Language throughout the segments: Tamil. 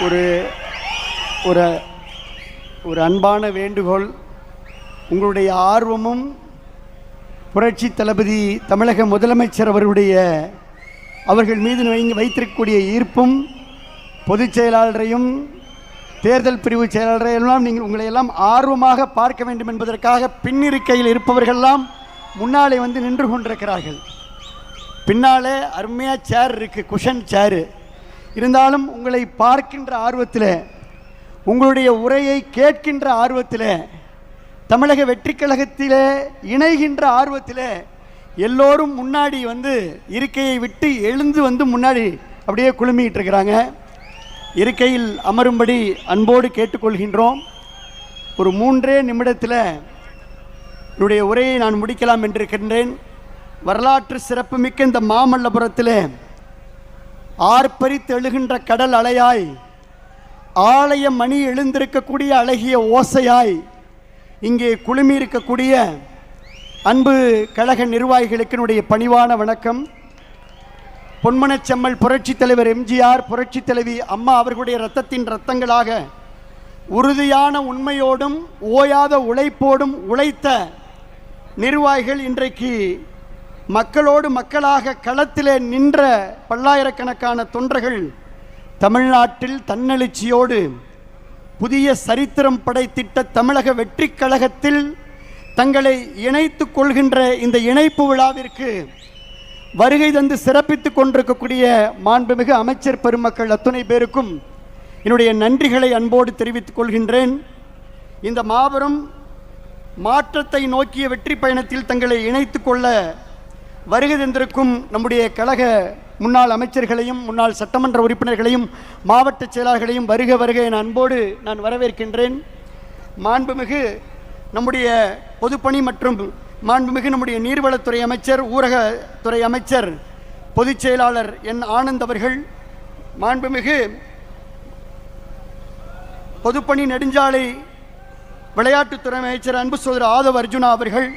ஒரு ஒரு ஒரு அன்பான வேண்டுகோள். உங்களுடைய ஆர்வமும் புரட்சி தளபதி தமிழக முதலமைச்சர் அவர்கள் மீது வைத்திருக்கக்கூடிய ஈர்ப்பும் பொதுச் செயலாளரையும் தேர்தல் பிரிவு செயலாளரையெல்லாம் உங்களை எல்லாம் ஆர்வமாக பார்க்க வேண்டும் என்பதற்காக பின்னிருக்கையில் இருப்பவர்களெல்லாம் முன்னாலே வந்து நின்று கொண்டிருக்கிறார்கள். பின்னாலே அருமையாக சேர் இருக்குது, குஷன் சேரு. இருந்தாலும் உங்களை பார்க்கின்ற ஆர்வத்தில், உங்களுடைய உரையை கேட்கின்ற ஆர்வத்தில், தமிழக வெற்றி கழகத்திலே இணைகின்ற ஆர்வத்தில் எல்லோரும் முன்னாடி வந்து இருக்கையை விட்டு எழுந்து வந்து முன்னாடி அப்படியே குழுமிக்கிட்டு இருக்கிறாங்க. இருக்கையில் அமரும்படி அன்போடு கேட்டுக்கொள்கின்றோம். ஒரு 3 நிமிடத்தில் என்னுடைய உரையை நான் முடிக்கலாம் என்றிருக்கின்றேன். வரலாற்று சிறப்புமிக்க இந்த மாமல்லபுரத்தில் ஆர்ப்பரித்து எழுகின்ற கடல் அலையாய், ஆலய மணி எழுந்திருக்கக்கூடிய அழகிய ஓசையாய் இங்கே குழுமி இருக்கக்கூடிய அன்பு கழக நிர்வாகிகளுக்கு என்னுடைய பணிவான வணக்கம். பொன்மனச்செம்மல் புரட்சி தலைவர் எம்ஜிஆர், புரட்சி தலைவி அம்மா அவர்களுடைய இரத்தத்தின் இரத்தங்களாக உறுதியான உண்மையோடும் ஓயாத உழைப்போடும் உழைத்த நிர்வாகிகள் இன்றைக்கு மக்களோடு மக்களாக களத்திலே நின்ற பல்லாயிரக்கணக்கான தொண்டர்கள் தமிழ்நாட்டில் தன்னெழுச்சியோடு புதிய சரித்திரம் படைத்திட்ட தமிழக வெற்றி கழகத்தில் தங்களை இணைத்துக் கொள்கின்ற இந்த இணைப்பு விழாவிற்கு வருகை தந்து சிறப்பித்துக் கொண்டிருக்கக்கூடிய மாண்புமிகு அமைச்சர் பெருமக்கள் அத்துணை பேருக்கும் என்னுடைய நன்றிகளை அன்போடு தெரிவித்துக் கொள்கின்றேன். இந்த மாபெரும் மாற்றத்தை நோக்கிய வெற்றி பயணத்தில் தங்களை இணைத்துக் கொள்ள வருகை தந்திருக்கும் நம்முடைய கழக முன்னாள் அமைச்சர்களையும் முன்னாள் சட்டமன்ற உறுப்பினர்களையும் மாவட்ட செயலாளர்களையும் வருக வருக என அன்போடு நான் வரவேற்கின்றேன். மாண்புமிகு நம்முடைய பொதுப்பணி மற்றும் மாண்புமிகு நம்முடைய நீர்வளத்துறை அமைச்சர், ஊரகத்துறை அமைச்சர், பொதுச் செயலாளர் என் ஆனந்த் அவர்கள், மாண்புமிகு பொதுப்பணி நெடுஞ்சாலை விளையாட்டுத்துறை அமைச்சர் அன்பு சோதரர் ஆதவ் அர்ஜுனா அவர்கள்,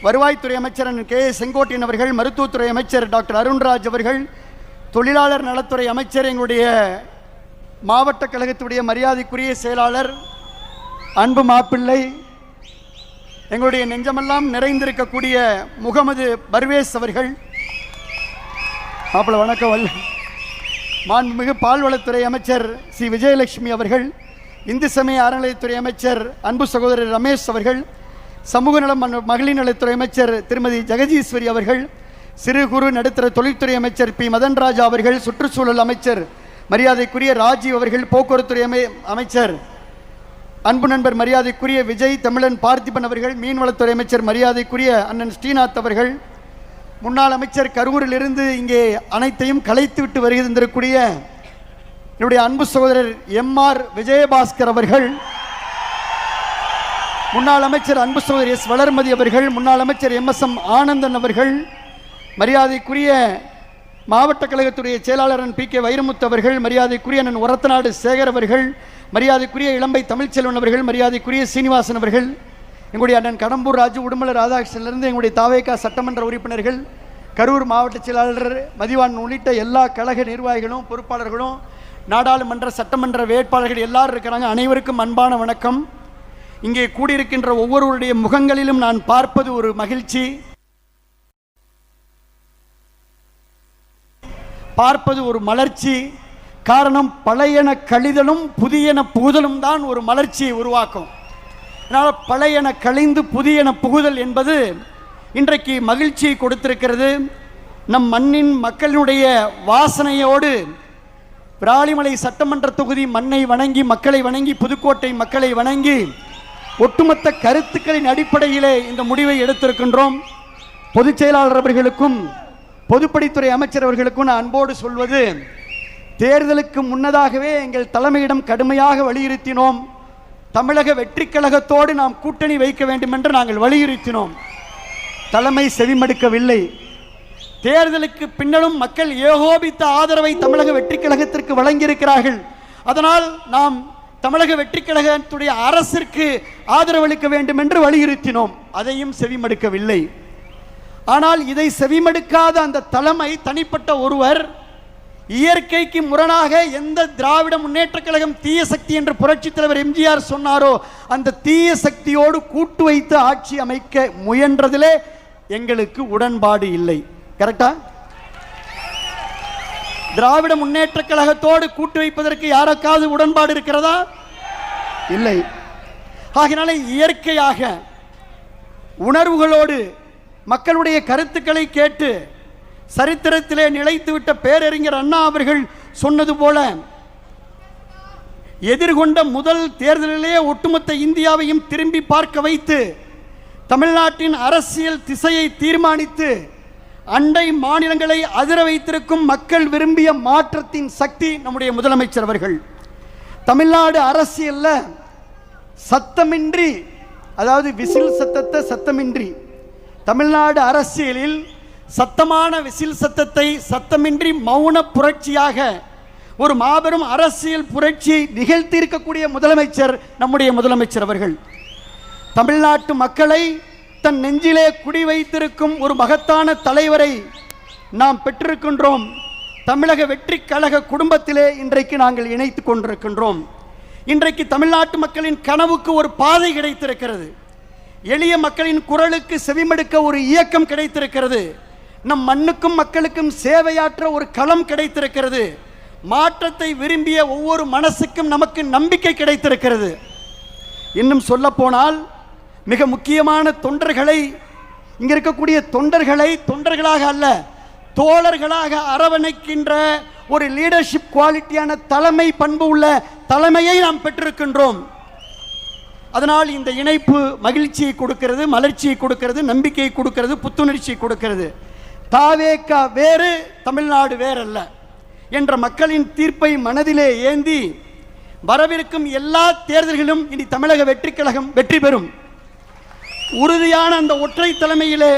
வருவாய்த்துறை அமைச்சர் கே செங்கோட்டையன் அவர்கள், மருத்துவத்துறை அமைச்சர் டாக்டர் அருண்ராஜ் அவர்கள், தொழிலாளர் நலத்துறை அமைச்சர், எங்களுடைய மாவட்ட கழகத்துடைய மரியாதைக்குரிய செயலாளர் அன்பு மாப்பிள்ளை, எங்களுடைய நெஞ்சமெல்லாம் நிறைந்திருக்கக்கூடிய முகமது பர்வேஸ் அவர்கள், மாப்பிள்ளை வணக்கம். மாண்புமிகு பால்வளத்துறை அமைச்சர் சி விஜயலட்சுமி அவர்கள், இந்து சமய அறநிலையத்துறை அமைச்சர் அன்பு சகோதரர் ரமேஷ் அவர்கள், சமூக நலம் மகளிர் நலத்துறை அமைச்சர் திருமதி ஜெகதீஸ்வரி அவர்கள், சிறு குறு நடுத்தர தொழில்துறை அமைச்சர் பி மதன்ராஜா அவர்கள், சுற்றுச்சூழல் அமைச்சர் மரியாதைக்குரிய ராஜீவ் அவர்கள், போக்குவரத்துறை அமைச்சர் அன்பு நண்பர் மரியாதைக்குரிய விஜய் தமிழன் பார்த்திபன் அவர்கள், மீன்வளத்துறை அமைச்சர் மரியாதைக்குரிய அண்ணன் ஸ்ரீநாத் அவர்கள், முன்னாள் அமைச்சர் கரூரிலிருந்து இங்கே அனைத்தையும் கலைத்துவிட்டு வருகை தந்திருக்கக்கூடிய என்னுடைய அன்பு சகோதரர் எம்ஆர் விஜயபாஸ்கர் அவர்கள், முன்னாள் அமைச்சர் அன்பு சகோதரி எஸ் வளர்மதி அவர்கள், முன்னாள் அமைச்சர் எம்எஸ்எம் ஆனந்தன் அவர்கள், மரியாதைக்குரிய மாவட்ட கழகத்துடைய செயலாளர் பி கே வைரமுத்து அவர்கள், மரியாதைக்குரிய அண்ணன் ஒரத்தநாடு சேகர் அவர்கள், மரியாதைக்குரிய இளம்பை தமிழ்ச்செல்வன் அவர்கள், மரியாதைக்குரிய சீனிவாசன் அவர்கள், எங்களுடைய அண்ணன் கடம்பூர் ராஜு, உடுமலை ராதாகிருஷ்ணனிலிருந்து எங்களுடைய தாவேகா சட்டமன்ற உறுப்பினர்கள், கரூர் மாவட்ட செயலாளர் மதிவான் உள்ளிட்ட எல்லா கழக நிர்வாகிகளும் பொறுப்பாளர்களும் நாடாளுமன்ற சட்டமன்ற வேட்பாளர்கள் எல்லாரும் இருக்கிறாங்க. அனைவருக்கும் அன்பான வணக்கம். இங்கே கூடியிருக்கின்ற ஒவ்வொருவருடைய முகங்களிலும் நான் பார்ப்பது ஒரு மகிழ்ச்சி, பார்ப்பது ஒரு மலர்ச்சி. காரணம், பழையன கழிதலும் புதியன புகுதலும் தான் ஒரு மலர்ச்சியை உருவாக்கும். அதனால் பழையன கழிந்து புதியன புகுதல் என்பது இன்றைக்கு மகிழ்ச்சியை கொடுத்திருக்கிறது. நம் மண்ணின் மக்களினுடைய வாசனையோடு விராலிமலை சட்டமன்ற தொகுதி மண்ணை வணங்கி, மக்களை வணங்கி, புதுக்கோட்டை மக்களை வணங்கி ஒட்டுமொத்த கருத்துக்களின் அடிப்படையிலே இந்த முடிவை எடுத்திருக்கின்றோம். பொதுச் செயலாளர் அவர்களுக்கும் பொதுப்பணித்துறை அமைச்சர் அவர்களுக்கும் நான் அன்போடு சொல்வது, தேர்தலுக்கு முன்னதாகவே எங்கள் தலைமையிடம் கடுமையாக வலியுறுத்தினோம். தமிழக வெற்றி கழகத்தோடு நாம் கூட்டணி வைக்க வேண்டும் என்று நாங்கள் வலியுறுத்தினோம். தலைமை செவிமடுக்கவில்லை. தேர்தலுக்கு பின்னரும் மக்கள் ஏகோபித்த ஆதரவை தமிழக வெற்றி கழகத்திற்கு வழங்கியிருக்கிறார்கள். அதனால் நாம் தமிழக வெற்றி கழகத்துடைய அரசிற்கு ஆதரவளிக்க வேண்டும் என்று வலியுறுத்தினோம். அதையும் செவிமடுக்கவில்லை. ஆனால் இதை செவிமடுக்காத அந்த தலைமை, தனிப்பட்ட ஒருவர் இயற்கைக்கு முரணாக எந்த திராவிட முன்னேற்ற கழகம் தீய சக்தி என்று புரட்சி தலைவர் எம்ஜிஆர் சொன்னாரோ அந்த தீய சக்தியோடு கூட்டு வைத்து ஆட்சி அமைக்க முயன்றதிலே எங்களுக்கு உடன்பாடு இல்லை. கரெக்டா? திராவிட முன்னேற்ற கழகத்தோடு கூட்டு வைப்பதற்கு யாருக்காவது உடன்பாடு இருக்கிறதா? இல்லை. ஆகினால இயற்கையாக உணர்வுகளோடு மக்களுடைய கருத்துக்களை கேட்டு சரித்திரத்திலே நிலைத்துவிட்ட பேரறிஞர் அண்ணா அவர்கள் சொன்னது போல எதிர்கொண்ட முதல் தேர்தலிலேயே ஒட்டுமொத்த இந்தியாவையும் திரும்பி பார்க்க வைத்து தமிழ்நாட்டின் அரசியல் திசையை தீர்மானித்து அண்டை மாநிலங்களை அதிர வைத்திருக்கும் மக்கள் விரும்பிய மாற்றத்தின் சக்தி நம்முடைய முதலமைச்சர் அவர்கள். தமிழ்நாடு அரசியல்ல சத்தமின்றி, அதாவது விசில் சத்தத்தை சத்தமின்றி, தமிழ்நாடு அரசியலில் சத்தமான விசில் சத்தத்தை சத்தமின்றி மௌன புரட்சியாக ஒரு மாபெரும் அரசியல் புரட்சியை நிகழ்த்தியிருக்கக்கூடிய முதலமைச்சர் நம்முடைய முதலமைச்சர் அவர்கள். தமிழ்நாட்டு மக்களை தன் நெஞ்சிலே குடி வைத்திருக்கும் ஒரு மகத்தான தலைவரை நாம் பெற்றிருக்கின்றோம். தமிழக வெற்றி கழக குடும்பத்திலே இன்றைக்கு நாங்கள் இணைத்துக் கொண்டிருக்கின்றோம். இன்றைக்கு தமிழ்நாட்டு மக்களின் கனவுக்கு ஒரு பாதை கிடைத்திருக்கிறது. எளிய மக்களின் குரலுக்கு செவிமடுக்க ஒரு இயக்கம் கிடைத்திருக்கிறது. நம் மண்ணுக்கும் மக்களுக்கும் சேவையாற்ற ஒரு களம் கிடைத்திருக்கிறது. மாற்றத்தை விரும்பிய ஒவ்வொரு மனசுக்கும் நமக்கு நம்பிக்கை கிடைத்திருக்கிறது. இன்னும் சொல்ல போனால் மிக முக்கியமான தொண்டர்களை, இங்க இருக்கக்கூடிய தொண்டர்களை தொண்டர்களாக அல்ல தோழர்களாக அரவணைக்கின்ற ஒரு லீடர்ஷிப் குவாலிட்டியான தலைமை பண்பு உள்ள தலைமையை நாம் பெற்றிருக்கின்றோம். அதனால் இந்த இணைப்பு மகிழ்ச்சியை கொடுக்கிறது, மலர்ச்சியை கொடுக்கிறது, நம்பிக்கையை கொடுக்கிறது, புத்துணர்ச்சியை கொடுக்கிறது. தாவேகா வேறு, தமிழ்நாடு வேறல்ல என்ற மக்களின் தீர்ப்பை மனதிலே ஏந்தி வரவிருக்கும் எல்லா தேர்தல்களும் இனி தமிழக வெற்றி கழகம் வெற்றி பெறும். உறுதியான அந்த ஒற்றை தலைமையிலே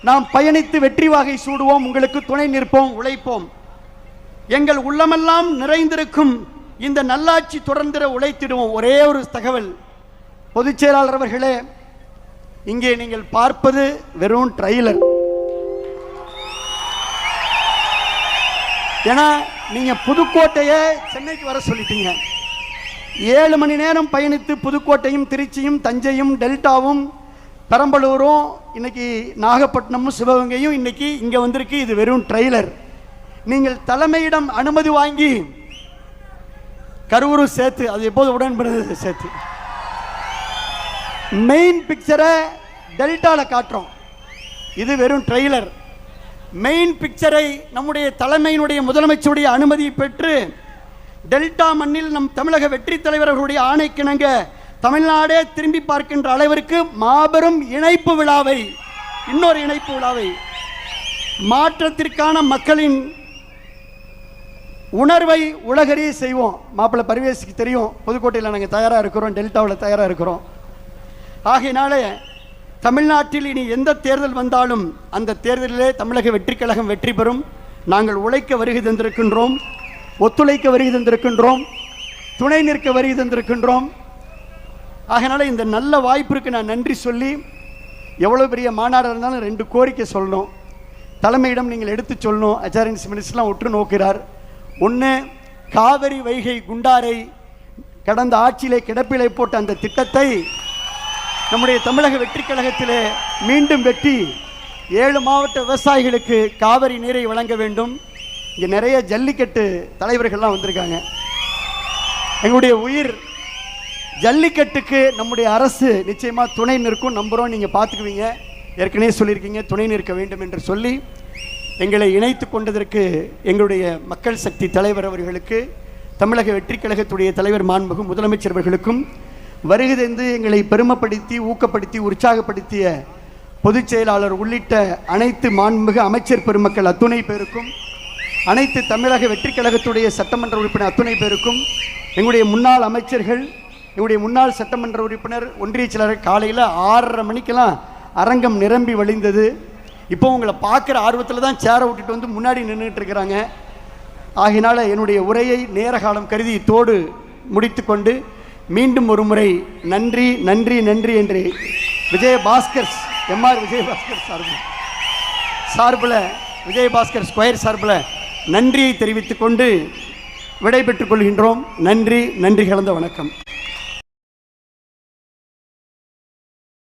நாம் பயணித்து வெற்றி வாகை சூடுவோம். உங்களுக்கு துணை நிற்போம், உழைப்போம். எங்கள் உள்ளமெல்லாம் நிறைந்திருக்கும் இந்த நல்லாட்சி தொடர்ந்திட உழைத்திடுவோம். ஒரே ஒரு தகவல், பொதுச் செயலாளர் அவர்களே, இங்கே நீங்கள் பார்ப்பது வெறும் ட்ரெய்லர். ஏன்னா நீங்க புதுக்கோட்டையை சென்னைக்கு வர சொல்லிட்டீங்க. 7 மணி நேரம் பயணித்து புதுக்கோட்டையும் திருச்சியும் தஞ்சையும் டெல்டாவும் பெரம்பலூரும் இன்னைக்கு நாகப்பட்டினமும் சிவகங்கையும் இன்னைக்கு இங்க வந்திருக்கு. இது வெறும் ட்ரெய்லர். நீங்கள் தலைமையிடம் அனுமதி வாங்கி கரூரும் சேர்த்து, அது எப்போது உடன்படுறது சேர்த்து மெயின் பிக்சரை டெல்டால காட்டுறோம். இது வெறும் ட்ரெய்லர். மெயின் பிக்சரை நம்முடைய தலைமையினுடைய முதலமைச்சருடைய அனுமதியை பெற்று டெல்டா மண்ணில் நம் தமிழக வெற்றி தலைவர்களுடைய ஆணைக்கிணங்க தமிழ்நாடே திரும்பி பார்க்கின்ற அளவிற்கு மாபெரும் இணைப்பு விழாவை, இன்னொரு இணைப்பு விழாவை, மாற்றத்திற்கான மக்களின் உணர்வை உலகறிய செய்வோம். மாப்பிள்ளை பரிவேஷுக்கு தெரியும், புதுக்கோட்டையில் நாங்கள் தயாராக இருக்கிறோம், டெல்டாவில் தயாராக இருக்கிறோம். ஆகையினாலே தமிழ்நாட்டில் இனி எந்த தேர்தல் வந்தாலும் அந்த தேர்தலிலே தமிழக வெற்றி கழகம் வெற்றி பெறும். நாங்கள் உழைக்க வருகை தந்திருக்கின்றோம், ஒத்துழைக்க வருகை தந்திருக்கின்றோம், துணை நிற்க வருகை தந்திருக்கின்றோம். ஆகையினால இந்த நல்ல வாய்ப்பிற்கு நான் நன்றி சொல்லி, எவ்வளோ பெரிய மாநாடு இருந்தாலும் 2 கோரிக்கை சொல்லணும். தலைமையிடம் நீங்கள் எடுத்து சொல்லணும். அச்சாரியன்ஸ் மினிஸ்டர்லாம் உற்று நோக்கிறார். ஒன்று, காவிரி வைகை குண்டாரை கடந்த ஆட்சியிலே கிடப்பிலை போட்ட அந்த திட்டத்தை நம்முடைய தமிழக வெற்றி கழகத்திலே மீண்டும் வெட்டி 7 மாவட்ட விவசாயிகளுக்கு காவிரி நீரை வழங்க வேண்டும். இங்கே நிறைய ஜல்லிக்கட்டு தலைவர்கள்லாம் வந்திருக்காங்க. எங்களுடைய உயிர் ஜல்லிக்கட்டுக்கு நம்முடைய அரசு நிச்சயமாக துணை நிற்கும், நம்புகிறோம். நீங்கள் பார்த்துக்குவீங்க, ஏற்கனவே சொல்லியிருக்கீங்க, துணை நிற்க வேண்டும் என்று சொல்லி எங்களை இணைத்து கொண்டதற்கு எங்களுடைய மக்கள் சக்தி தலைவர் அவர்களுக்கு, தமிழக வெற்றி கழகத்துடைய தலைவர் மாண்புமிகு முதலமைச்சர் அவர்களுக்கும், வருகை தந்து எங்களை பெருமைப்படுத்தி ஊக்கப்படுத்தி உற்சாகப்படுத்திய பொதுச் செயலாளர் உள்ளிட்ட அனைத்து மாண்புமிகு அமைச்சர் பெருமக்கள் அத்துணை பேருக்கும், அனைத்து தமிழக வெற்றி கழகத்துடைய சட்டமன்ற உறுப்பினர் அத்துணை பேருக்கும், எங்களுடைய முன்னாள் அமைச்சர்கள், எங்களுடைய முன்னாள் சட்டமன்ற உறுப்பினர், ஒன்றிய செயலாளர், காலையில் 6:30 மணிக்கெல்லாம் அரங்கம் நிரம்பி வழிந்தது. இப்போ உங்களை பார்க்குற ஆர்வத்தில் தான் சேரை விட்டுட்டு வந்து முன்னாடி நின்றுட்டு இருக்கிறாங்க. ஆகினால என்னுடைய உரையை நேர காலம் கருதி தோடு முடித்து கொண்டு மீண்டும் ஒரு முறை நன்றி நன்றி நன்றி என்று விஜயபாஸ்கர் எம்ஆர் விஜயபாஸ்கர் சார்பில் விஜயபாஸ்கர் ஸ்கொயர் சார்பில் நன்றியை தெரிவித்துக் கொண்டு விடைபெற்றுக் கொள்கின்றோம். நன்றி கலந்த வணக்கம்.